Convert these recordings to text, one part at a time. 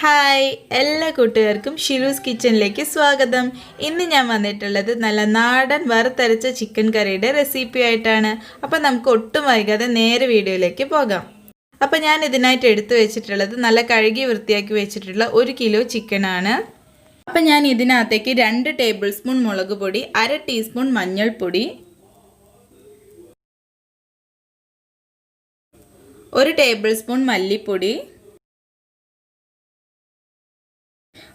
Hi എല്ലാ കൂട്ടുകാർക്കും ഷിലൂസ് കിച്ചണിലേക്ക് സ്വാഗതം. ഇന്ന് ഞാൻ വന്നിട്ടുള്ളത് നല്ല നാടൻ വറുത്തരച്ച ചിക്കൻ കറിയുടെ റെസിപ്പി ആയിട്ടാണ്. അപ്പോൾ നമുക്ക് ഒട്ടും വൈകാതെ നേരെ വീഡിയോയിലേക്ക് പോകാം. അപ്പോൾ ഞാൻ ഇതിനായിട്ട് എടുത്തു വെച്ചിട്ടുള്ളത് നല്ല കഴുകി വൃത്തിയാക്കി വെച്ചിട്ടുള്ള 1 കിലോ ചിക്കനാണ്. അപ്പോൾ ഞാൻ ഇതിനകത്തേക്ക് 2 ടേബിൾ സ്പൂൺ മുളക് പൊടി, 1/2 ടീസ്പൂൺ മഞ്ഞൾപ്പൊടി, 1 ടേബിൾ സ്പൂൺ മല്ലിപ്പൊടി,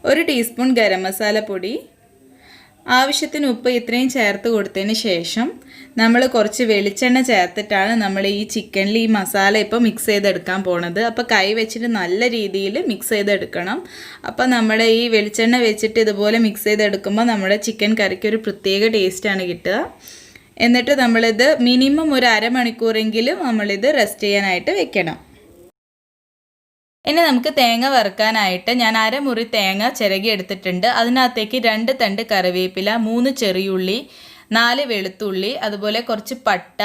1 ടീസ്പൂൺ ഗരം മസാല പൊടി, ആവശ്യത്തിന് ഉപ്പ് ഇത്രയും ചേർത്ത് കൊടുത്തതിന് ശേഷം നമ്മൾ കുറച്ച് വെളിച്ചെണ്ണ ചേർത്തിട്ടാണ് നമ്മൾ ഈ ചിക്കനിൽ ഈ മസാല ഇപ്പോൾ മിക്സ് ചെയ്തെടുക്കാൻ പോണത്. അപ്പോൾ കൈ വെച്ചിട്ട് നല്ല രീതിയിൽ മിക്സ് ചെയ്തെടുക്കണം. അപ്പോൾ നമ്മുടെ ഈ വെളിച്ചെണ്ണ വെച്ചിട്ട് ഇതുപോലെ മിക്സ് ചെയ്തെടുക്കുമ്പോൾ നമ്മുടെ ചിക്കൻ കറിക്ക് ഒരു പ്രത്യേക ടേസ്റ്റാണ് കിട്ടുക. എന്നിട്ട് നമ്മളിത് മിനിമം ഒരു അരമണിക്കൂറെങ്കിലും നമ്മളിത് റെസ്റ്റ് ചെയ്യാനായിട്ട് വെക്കണം. ഇനി നമുക്ക് തേങ്ങ വറുക്കാനായിട്ട് ഞാൻ അരമുറി തേങ്ങ ചിരകി എടുത്തിട്ടുണ്ട്. അതിനകത്തേക്ക് 2 തണ്ട് കറിവേപ്പില, 3 ചെറിയുള്ളി, 4 വെളുത്തുള്ളി, അതുപോലെ കുറച്ച് പട്ട,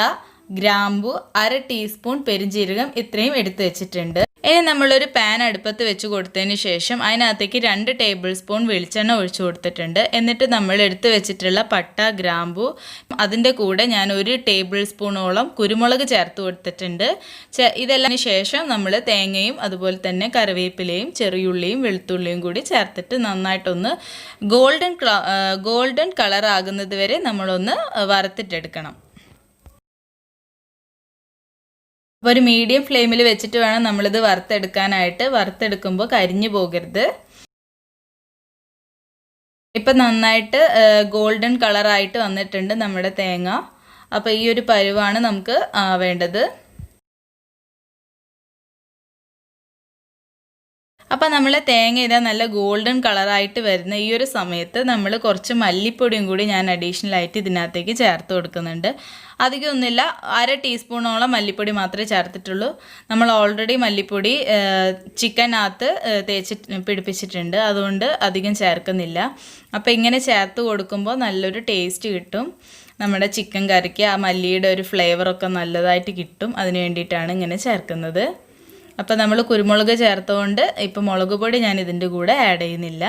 ഗ്രാമ്പു, 1/2 ടീസ്പൂൺ പെരുംജീരകം ഇത്രയും എടുത്ത് വെച്ചിട്ടുണ്ട്. ഇനി നമ്മളൊരു പാൻ അടുപ്പത്ത് വെച്ച് കൊടുത്തതിന് ശേഷം അതിനകത്തേക്ക് 2 ടേബിൾ സ്പൂൺ വെളിച്ചെണ്ണ ഒഴിച്ചു കൊടുത്തിട്ടുണ്ട്. എന്നിട്ട് നമ്മൾ എടുത്ത് വെച്ചിട്ടുള്ള പട്ട, ഗ്രാമ്പു, അതിൻ്റെ കൂടെ ഞാൻ 1 ടേബിൾ സ്പൂണോളം കുരുമുളക് ചേർത്ത് കൊടുത്തിട്ടുണ്ട്. ഇതെല്ലാം ശേഷം നമ്മൾ തേങ്ങയും അതുപോലെ തന്നെ കറിവേപ്പിലയും ചെറിയുള്ളിയും വെളുത്തുള്ളിയും കൂടി ചേർത്തിട്ട് നന്നായിട്ടൊന്ന് ഗോൾഡൻ കളർ ആകുന്നത് വരെ നമ്മളൊന്ന് വറുത്തിട്ടെടുക്കണം. അപ്പോൾ ഒരു മീഡിയം ഫ്ലെയിമിൽ വെച്ചിട്ട് വേണം നമ്മളിത് വറുത്തെടുക്കാനായിട്ട്. വറുത്തെടുക്കുമ്പോൾ കരിഞ്ഞു പോകരുത്. ഇപ്പം നന്നായിട്ട് ഗോൾഡൻ കളറായിട്ട് വന്നിട്ടുണ്ട് നമ്മുടെ തേങ്ങ. അപ്പോൾ ഈ ഒരു പരുവാണ് നമുക്ക് വേണ്ടത്. അപ്പോൾ നമ്മൾ തേങ്ങ ഇതാ നല്ല ഗോൾഡൻ കളറായിട്ട് വരുന്ന ഈ ഒരു സമയത്ത് നമ്മൾ കുറച്ച് മല്ലിപ്പൊടിയും കൂടി ഞാൻ അഡീഷണലായിട്ട് ഇതിനകത്തേക്ക് ചേർത്ത് കൊടുക്കുന്നുണ്ട്. അധികമൊന്നുമില്ല, 1/2 ടീസ്പൂണോളം മല്ലിപ്പൊടി മാത്രമേ ചേർത്തിട്ടുള്ളൂ. നമ്മൾ ഓൾറെഡി മല്ലിപ്പൊടി ചിക്കനകത്ത് പിടിപ്പിച്ചിട്ടുണ്ട്, അതുകൊണ്ട് അധികം ചേർക്കുന്നില്ല. അപ്പോൾ ഇങ്ങനെ ചേർത്ത് കൊടുക്കുമ്പോൾ നല്ലൊരു ടേസ്റ്റ് കിട്ടും. നമ്മുടെ ചിക്കൻ കറിക്ക് ആ മല്ലിയുടെ ഒരു ഫ്ലേവറൊക്കെ നല്ലതായിട്ട് കിട്ടും. അതിന് വേണ്ടിയിട്ടാണ് ഇങ്ങനെ ചേർക്കുന്നത്. അപ്പോൾ നമ്മൾ കുരുമുളക് ചേർത്തുകൊണ്ട് ഇപ്പോൾ മുളക് പൊടി ഞാൻ ഇതിൻ്റെ കൂടെ ആഡ് ചെയ്യുന്നില്ല.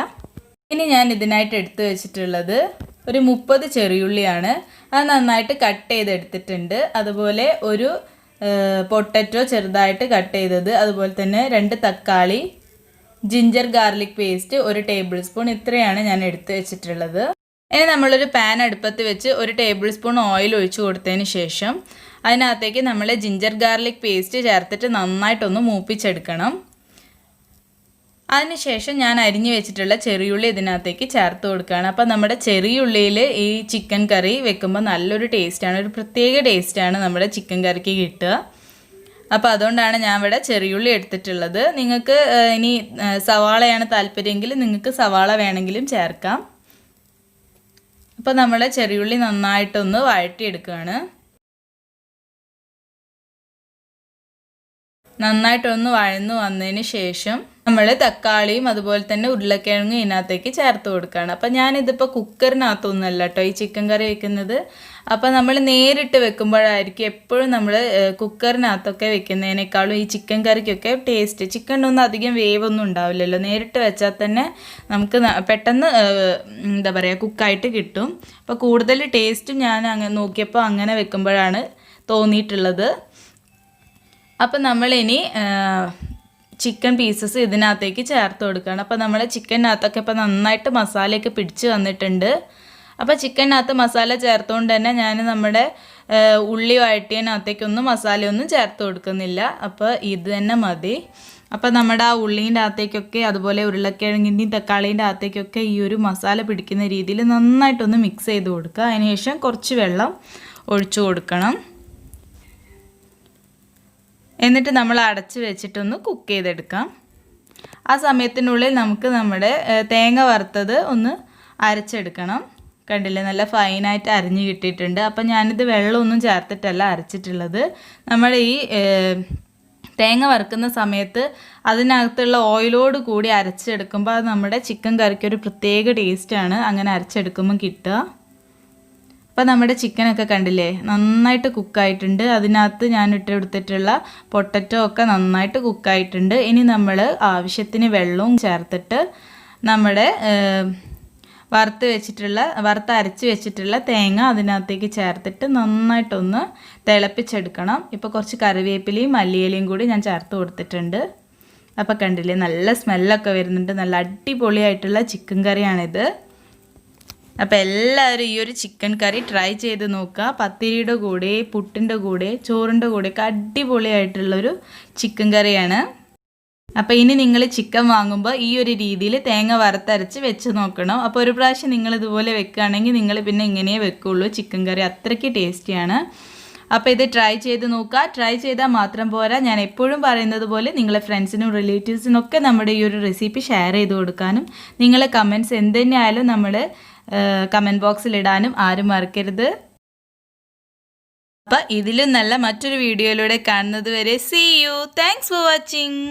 ഇനി ഞാൻ ഇതിനായിട്ട് എടുത്തു വെച്ചിട്ടുള്ളത് ഒരു 30 ചെറിയുള്ളിയാണ്. അത് നന്നായിട്ട് കട്ട് ചെയ്തെടുത്തിട്ടുണ്ട്. അതുപോലെ ഒരു പൊട്ടറ്റോ ചെറുതായിട്ട് കട്ട് ചെയ്തത്, അതുപോലെ തന്നെ 2 തക്കാളി, ginger garlic paste 1 table spoon, ഇത്രയാണ് ഞാൻ എടുത്തു വെച്ചിട്ടുള്ളത്. ഇനി നമ്മളൊരു പാൻ അടുപ്പത്ത് വെച്ച് 1 ടേബിൾ സ്പൂൺ ഓയിൽ ഒഴിച്ചു കൊടുത്തതിന് ശേഷം അതിനകത്തേക്ക് നമ്മൾ ജിഞ്ചർ ഗാർലിക് പേസ്റ്റ് ചേർത്തിട്ട് നന്നായിട്ടൊന്ന് മൂപ്പിച്ചെടുക്കണം. അതിനുശേഷം ഞാൻ അരിഞ്ഞു വെച്ചിട്ടുള്ള ചെറിയുള്ളി ഇതിനകത്തേക്ക് ചേർത്ത് കൊടുക്കുകയാണ്. അപ്പോൾ നമ്മുടെ ചെറിയുള്ളിയിൽ ഈ ചിക്കൻ കറി വെക്കുമ്പോൾ നല്ലൊരു ടേസ്റ്റാണ്, ഒരു പ്രത്യേക ടേസ്റ്റാണ് നമ്മുടെ ചിക്കൻ കറിക്ക് കിട്ടുക. അപ്പോൾ അതുകൊണ്ടാണ് ഞാൻ ഇവിടെ ചെറിയുള്ളി എടുത്തിട്ടുള്ളത്. നിങ്ങൾക്ക് ഇനി സവാളയാണ് താല്പര്യമെങ്കിൽ നിങ്ങൾക്ക് സവാള വേണമെങ്കിലും ചേർക്കാം. അപ്പോൾ നമ്മൾ ചെറിയുള്ളി നന്നായിട്ടൊന്ന് വഴറ്റിയെടുക്കുകയാണ്. നന്നായിട്ടൊന്ന് വഴന്നു വന്നതിന് ശേഷം നമ്മൾ തക്കാളിയും അതുപോലെ തന്നെ ഉരുളക്കിഴങ്ങും ഇതിനകത്തേക്ക് ചേർത്ത് കൊടുക്കുകയാണ്. അപ്പം ഞാനിതിപ്പോൾ കുക്കറിനകത്തൊന്നുമല്ല കേട്ടോ ഈ ചിക്കൻ കറി വെക്കുന്നത്. അപ്പോൾ നമ്മൾ നേരിട്ട് വെക്കുമ്പോഴായിരിക്കും എപ്പോഴും നമ്മൾ കുക്കറിനകത്തൊക്കെ വെക്കുന്നതിനേക്കാളും ഈ ചിക്കൻ കറിക്കൊക്കെ ടേസ്റ്റ്. ചിക്കനൊന്നും അധികം വേവൊന്നും ഉണ്ടാവില്ലല്ലോ. നേരിട്ട് വെച്ചാൽ തന്നെ നമുക്ക് പെട്ടെന്ന് എന്താ പറയുക കുക്കായിട്ട് കിട്ടും. അപ്പോൾ കൂടുതൽ ടേസ്റ്റും ഞാൻ അങ്ങനെ നോക്കിയപ്പോൾ അങ്ങനെ വെക്കുമ്പോഴാണ് തോന്നിയിട്ടുള്ളത്. അപ്പം നമ്മളിനി ചിക്കൻ പീസസ് ഇതിനകത്തേക്ക് ചേർത്ത് കൊടുക്കുകയാണ്. അപ്പോൾ നമ്മൾ ചിക്കനകത്തൊക്കെ ഇപ്പോൾ നന്നായിട്ട് മസാലയൊക്കെ പിടിച്ച് വന്നിട്ടുണ്ട്. അപ്പോൾ ചിക്കനകത്ത് മസാല ചേർത്തുകൊണ്ട് തന്നെ ഞാൻ നമ്മുടെ ഉള്ളി വഴറ്റിയതിനകത്തേക്കൊന്നും മസാലയൊന്നും ചേർത്ത് കൊടുക്കുന്നില്ല. അപ്പോൾ ഇത് തന്നെ മതി. അപ്പോൾ നമ്മുടെ ആ ഉള്ളീൻ്റെ അകത്തേക്കൊക്കെ അതുപോലെ ഉരുളക്കിഴങ്ങിൻ്റെയും തക്കാളീൻ്റെ അകത്തേക്കൊക്കെ ഈ ഒരു മസാല പിടിക്കുന്ന രീതിയിൽ നന്നായിട്ടൊന്ന് മിക്സ് ചെയ്ത് കൊടുക്കുക. അതിനുശേഷം കുറച്ച് വെള്ളം ഒഴിച്ചു കൊടുക്കണം. എന്നിട്ട് നമ്മൾ അടച്ച് വെച്ചിട്ടൊന്ന് കുക്ക് ചെയ്തെടുക്കാം. ആ സമയത്തിനുള്ളിൽ നമുക്ക് നമ്മുടെ തേങ്ങ വറുത്തത് ഒന്ന് അരച്ചെടുക്കണം. കണ്ടില്ലേ, നല്ല ഫൈനായിട്ട് അരിഞ്ഞ് കിട്ടിയിട്ടുണ്ട്. അപ്പം ഞാനിത് വെള്ളമൊന്നും ചേർത്തിട്ടല്ല അരച്ചിട്ടുള്ളത്. നമ്മൾ ഈ തേങ്ങ വറുക്കുന്ന സമയത്ത് അതിനകത്തുള്ള ഓയിലോട് കൂടി അരച്ചെടുക്കുമ്പോൾ അത് നമ്മുടെ ചിക്കൻ കറിക്കൊരു പ്രത്യേക ടേസ്റ്റാണ് അങ്ങനെ അരച്ചെടുക്കുമ്പോൾ കിട്ടുക. അപ്പോൾ നമ്മുടെ ചിക്കനൊക്കെ കണ്ടില്ലേ നന്നായിട്ട് കുക്കായിട്ടുണ്ട്. അതിനകത്ത് ഞാൻ ഇട്ടെടുത്തിട്ടുള്ള പൊട്ടറ്റോ ഒക്കെ നന്നായിട്ട് കുക്കായിട്ടുണ്ട്. ഇനി നമ്മൾ ആവശ്യത്തിന് വെള്ളവും ചേർത്തിട്ട് നമ്മുടെ വറുത്തരച്ച് വെച്ചിട്ടുള്ള തേങ്ങ അതിനകത്തേക്ക് ചേർത്തിട്ട് നന്നായിട്ടൊന്ന് തിളപ്പിച്ചെടുക്കണം. ഇപ്പോൾ കുറച്ച് കറിവേപ്പിലയും മല്ലിയിലയും കൂടി ഞാൻ ചേർത്ത് കൊടുത്തിട്ടുണ്ട്. അപ്പോൾ കണ്ടില്ലേ നല്ല സ്മെല്ലൊക്കെ വരുന്നുണ്ട്. നല്ല അടിപൊളിയായിട്ടുള്ള ചിക്കൻ കറിയാണിത്. അപ്പോൾ എല്ലാവരും ഈ ഒരു ചിക്കൻ കറി ട്രൈ ചെയ്ത് നോക്കുക. പത്തിരിയുടെ കൂടെ, പുട്ടിൻ്റെ കൂടെ, ചോറിൻ്റെ കൂടെയൊക്കെ അടിപൊളിയായിട്ടുള്ളൊരു ചിക്കൻ കറിയാണ്. അപ്പോൾ ഇനി നിങ്ങൾ ചിക്കൻ വാങ്ങുമ്പോൾ ഈ ഒരു രീതിയിൽ തേങ്ങ വറുത്തരച്ച് വെച്ച് നോക്കണം. അപ്പോൾ ഒരു പ്രാവശ്യം നിങ്ങൾ ഇതുപോലെ വെക്കുകയാണെങ്കിൽ നിങ്ങൾ പിന്നെ ഇങ്ങനെയേ വെക്കുള്ളൂ. ചിക്കൻ കറി അത്രയ്ക്ക് ടേസ്റ്റിയാണ്. അപ്പോൾ ഇത് ട്രൈ ചെയ്ത് നോക്കുക. ട്രൈ ചെയ്താൽ മാത്രം പോരാ, ഞാൻ എപ്പോഴും പറയുന്നത് പോലെ നിങ്ങളെ ഫ്രണ്ട്സിനും റിലേറ്റീവ്സിനും ഒക്കെ നമ്മുടെ ഈ ഒരു റെസിപ്പി ഷെയർ ചെയ്ത് കൊടുക്കാനും നിങ്ങളെ കമൻറ്റ്സ് എന്ത് തന്നെയായാലും നമ്മൾ കമൻറ്റ് ബോക്സിൽ ഇടാനും ആരും മറക്കരുത്. അപ്പോൾ ഇതിലും നല്ല മറ്റൊരു വീഡിയോയിലൂടെ കാണുന്നത് വരെ see you. Thanks for watching.